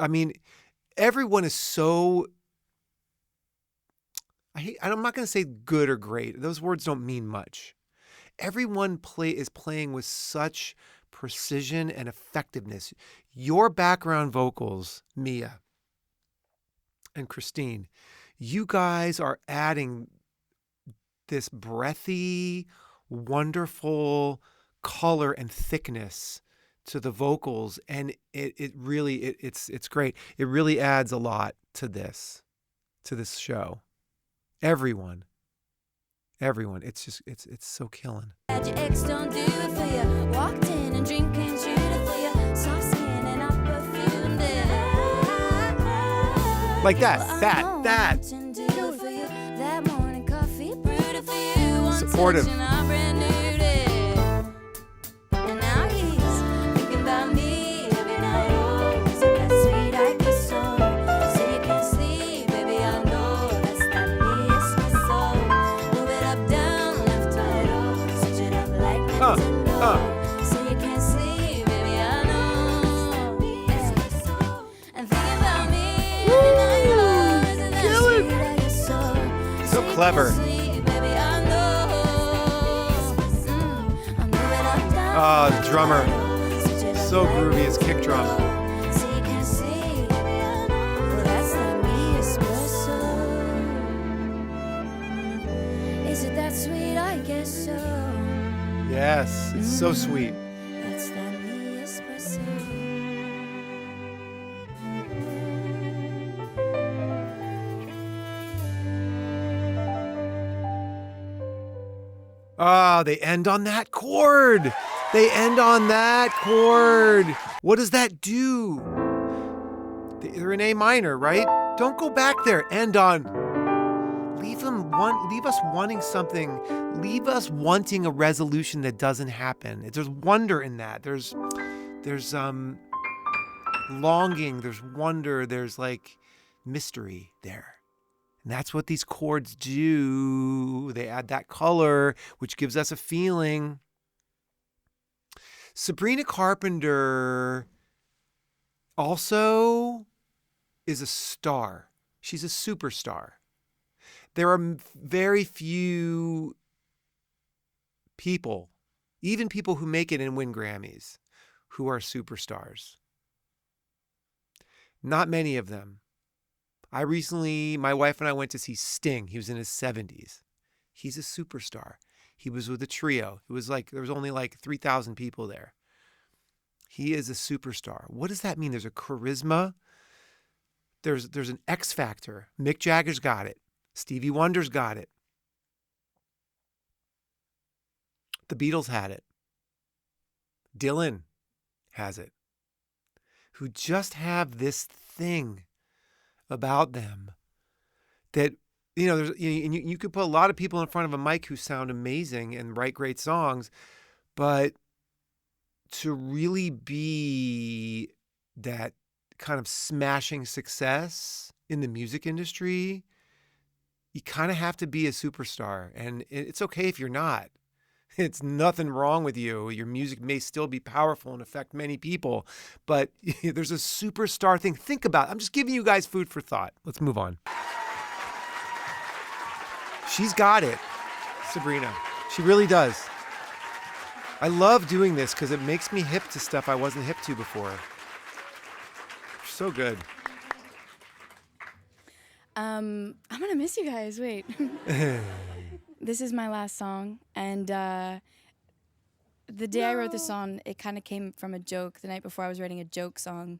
I mean, everyone is so, I'm not going to say good or great. Those words don't mean much. Everyone is playing with such precision and effectiveness. Your background vocals, Mia and Christine, you guys are adding this breathy, wonderful color and thickness to the vocals, and it's great. It really adds a lot to this show. Everyone, it's so killing. Your ex don't do it for you. Walked in and dream came true for you. Soft skin and I perfumed it. Like that. Mountain Dew for you. That morning coffee brewed it for you. One Supportive. touch and I brand newed it. And now he's thinking about me every night. Oh, is it that sweet I kiss so? So you can't sleep, baby, I know that's that me espresso. Move it up, down, left, right, oh, switch it up like Nintendo. So you can't sleep, baby, I know. And thinking about me every night, oh, is it that sweet I kiss so? So clever. Ah, the drummer. So groovy, his kick drum. Is it that sweet? I guess so. Yes, it's so sweet. That's that me espresso. Ah, they end on that chord. What does that do? They're in A minor, right? Don't go back there. End on. Leave us wanting something. Leave us wanting a resolution that doesn't happen. There's wonder in that. There's longing. There's wonder. There's like mystery there. And that's what these chords do. They add that color, which gives us a feeling. Sabrina Carpenter also is a star. She's a superstar. There are very few people, even people who make it and win Grammys, who are superstars. Not many of them. My wife and I went to see Sting. He was in his 70s. He's a superstar. He was with a trio. It was like, there was only like 3,000 people there. He is a superstar. What does that mean? There's a charisma. There's an X factor. Mick Jagger's got it. Stevie Wonder's got it. The Beatles had it. Dylan has it. Who just have this thing about them that, you could put a lot of people in front of a mic who sound amazing and write great songs, but to really be that kind of smashing success in the music industry, you kind of have to be a superstar. And it's okay if you're not. It's nothing wrong with you. Your music may still be powerful and affect many people, but there's a superstar thing. Think about it. I'm just giving you guys food for thought. Let's move on. She's got it, Sabrina. She really does. I love doing this because it makes me hip to stuff I wasn't hip to before. So good. I'm going to miss you guys. Wait. This is my last song, and the day I wrote this song, it kind of came from a joke. The night before, I was writing a joke song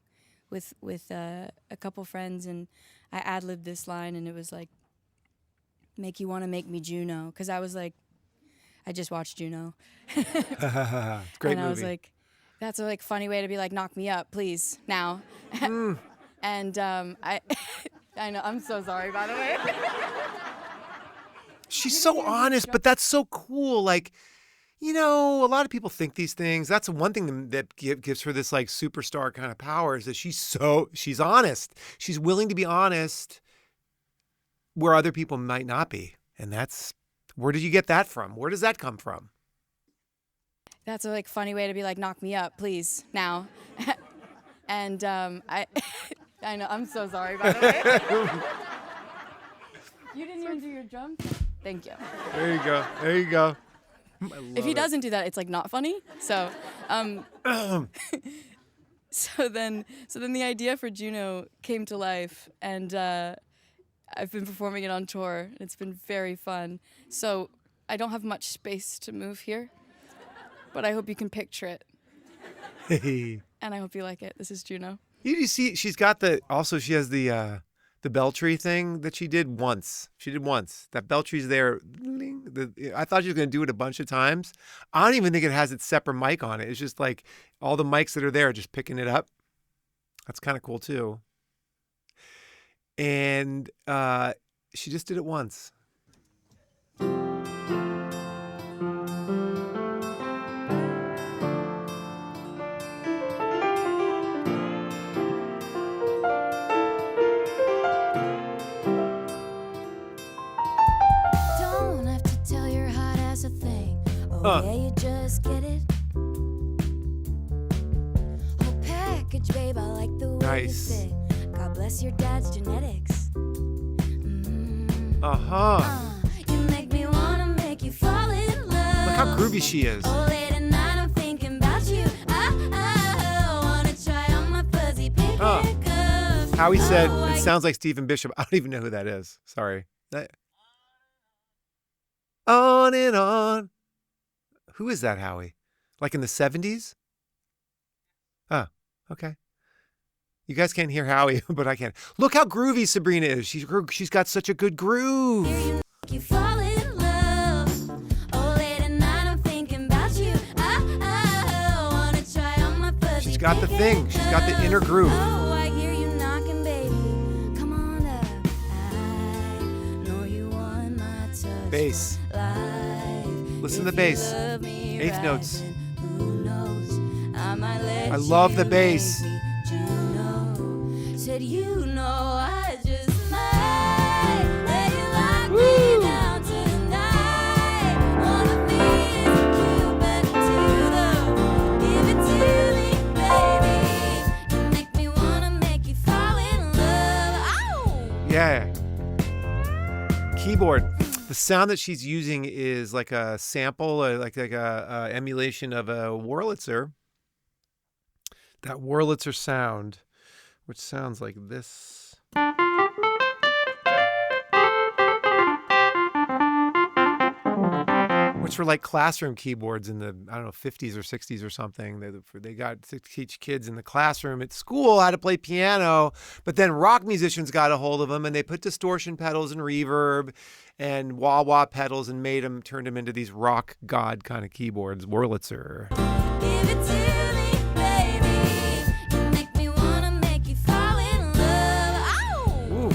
with a couple friends, and I ad-libbed this line, and it was like, "Make you want to make me Juno," because I was like, I just watched Juno. Great and movie. I was like, that's a like funny way to be like, knock me up, please, now. And I know, I'm so sorry, by the way. She's so honest, but that's so cool. Like, a lot of people think these things. That's one thing that gives her this like superstar kind of power, is that she's honest. She's willing to be honest where other people might not be. And where did you get that from? Where does that come from? That's a like funny way to be like, knock me up, please, now. And I know, I'm so sorry, by the way. You didn't even do your drums? Thank you. There you go. There you go. If he doesn't do that, it's like not funny. So, so then the idea for Juno came to life, and I've been performing it on tour, and it's been very fun. So I don't have much space to move here, but I hope you can picture it. And I hope you like it. This is Juno. You see, she has the Beltry thing that she did once. That Beltry's there. I thought she was going to do it a bunch of times. I don't even think it has its separate mic on it. It's just like all the mics that are there are just picking it up. That's kind of cool too. And she just did it once. Yeah, you just get it. Whole package, babe. I like the way you fit. God bless your dad's genetics. You make me wanna make you fall in love. Look how groovy she is. Oh, late at night I'm thinking about you. I wanna try on my fuzzy pink cuffs. Howie said it sounds like Stephen Bishop. I don't even know who that is. Sorry. On and on. Who is that, Howie? Like in the 70s? Oh, okay. You guys can't hear Howie, but I can. Look how groovy Sabrina is. She's got such a good groove. You fall in love. Oh, late at night I'm thinking about you. I wanna try on my fuzzy. She's got the thing. She's got the inner groove. Oh, I hear you knocking, baby. Come on up. I know you want my touch. Bass. Listen to the bass. 8th notes. I love the bass. Said you know I just might let you lock me down tonight. Wanna be cute, but too low. Give it to me, baby. You make me wanna make you fall in love. Ow! Yeah. Keyboard. The sound that she's using is like a sample, like a emulation of a Wurlitzer. That Wurlitzer sound, which sounds like this. which were like classroom keyboards in the, I don't know, 50s or 60s or something. They got to teach kids in the classroom at school how to play piano, but then rock musicians got a hold of them and they put distortion pedals and reverb and wah-wah pedals and turned them into these rock god kind of keyboards. Wurlitzer. Give it to me, baby. You make me wanna make you fall in love. Ow! Ooh,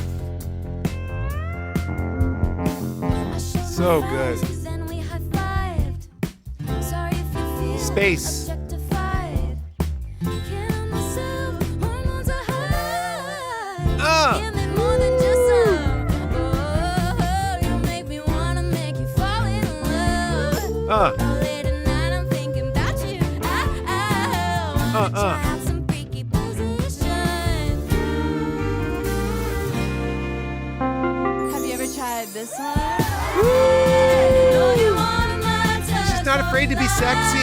I showed so my good. friends 'cause then we high-fived. Sorry if you feel Space. objectified. Can't help myself, hormones are high. Give me more than just some. Oh, you make me wanna make you fall in love. All late at night I'm thinking about you. Wanna try out some freaky position. Have you ever tried this one? Know you want my touch She's not afraid to be sexy.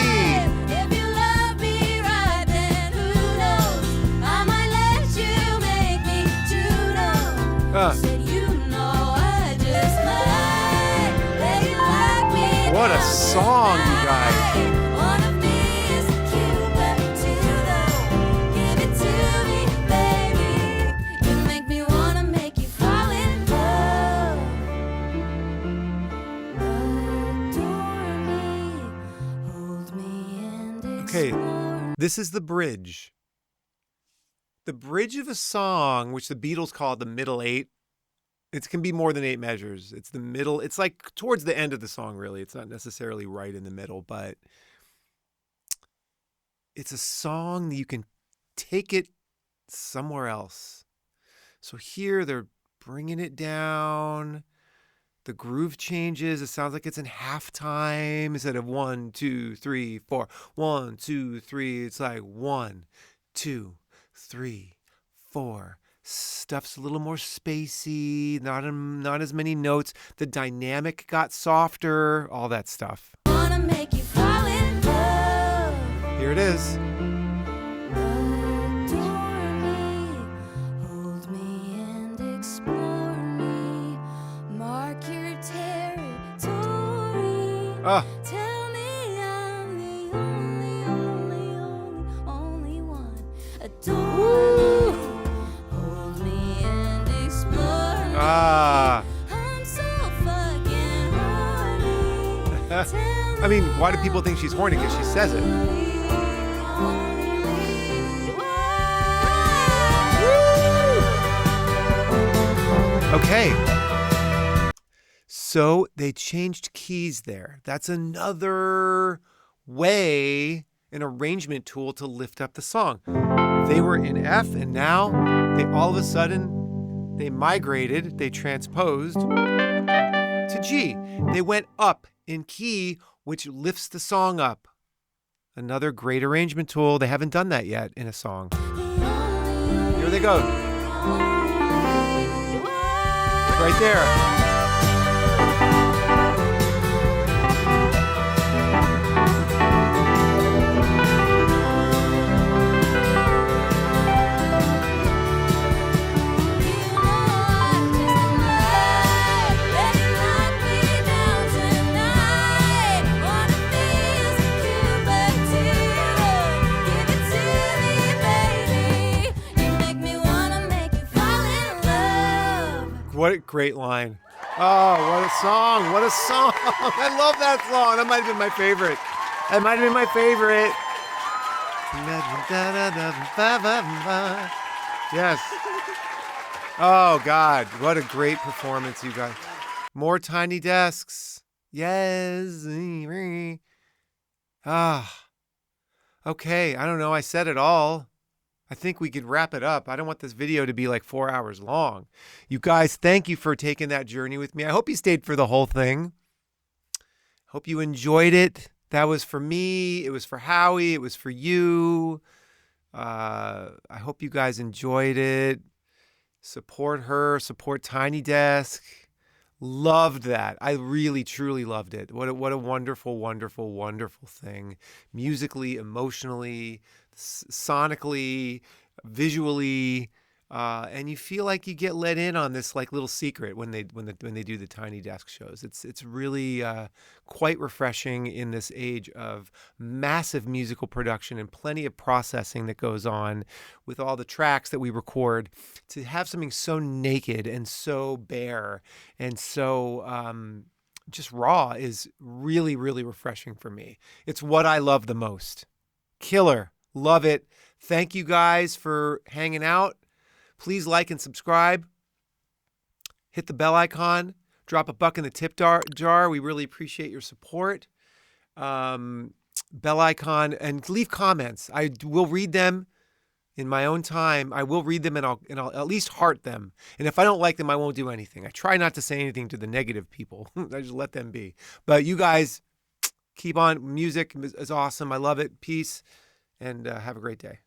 if you love me right, then who knows? I might let you make me Juno. Said you know I just might let you like me. What a down song, you guys. tonight. One of me is Cupid too, though. Give it to me, baby. You make me wanna make you fall in love. Adore me, hold me and Okay, explore. this is the bridge. The bridge of a song, which the Beatles call the middle eight. It can be more than 8 measures. It's the middle. It's like towards the end of the song, really. It's not necessarily right in the middle, but it's a song that you can take it somewhere else. So here they're bringing it down. The groove changes. It sounds like it's in halftime instead of 1, 2, 3, 4. 1, 2, 3. It's like 1, 2, 3, 4. Stuff's a little more spacey, not as many notes. The dynamic got softer, all that stuff. Wanna make you fall in love. Here it is. Adore me, hold me and explore me. Mark your territory. Ah, Tell me I'm the only one. Adore me, hold me and explore me. ah. I'm so fucking horny. I mean, why do people think she's horny? Because she says it. Okay. So they changed keys there. That's another way, an arrangement tool to lift up the song. They were in F and now they all of a sudden, they migrated, they transposed to G. They went up in key, which lifts the song up. Another great arrangement tool. They haven't done that yet in a song. Here they go. Right there. What a great line. Oh, what a song. What a song. I love that song. That might have been my favorite. That might have been my favorite. Yes. Oh, God. What a great performance, you guys. More tiny desks. Yes. Ah. Okay. I don't know. I said it all. I think we could wrap it up. I don't want this video to be like 4 hours long. You guys, thank you for taking that journey with me. I hope you stayed for the whole thing. Hope you enjoyed it. That was for me. It was for Howie. It was for you. I hope you guys enjoyed it. Support her. Support Tiny Desk. Loved that. I really, truly loved it. What a wonderful, wonderful, wonderful thing. Musically, emotionally, sonically, visually. and you feel like you get let in on this like little secret when they do the Tiny Desk shows. It's really quite refreshing in this age of massive musical production and plenty of processing that goes on with all the tracks that we record, to have something so naked and so bare and so just raw is really, really refreshing for me. It's what I love the most. Killer. Love it. Thank you guys for hanging out. Please like and subscribe. Hit the bell icon. Drop a buck in the tip jar. We really appreciate your support. Bell icon, and leave comments. I will read them in my own time. I will read them, and I'll at least heart them. And if I don't like them, I won't do anything. I try not to say anything to the negative people. I just let them be. But you guys keep on. Music is awesome. I love it. Peace, and have a great day.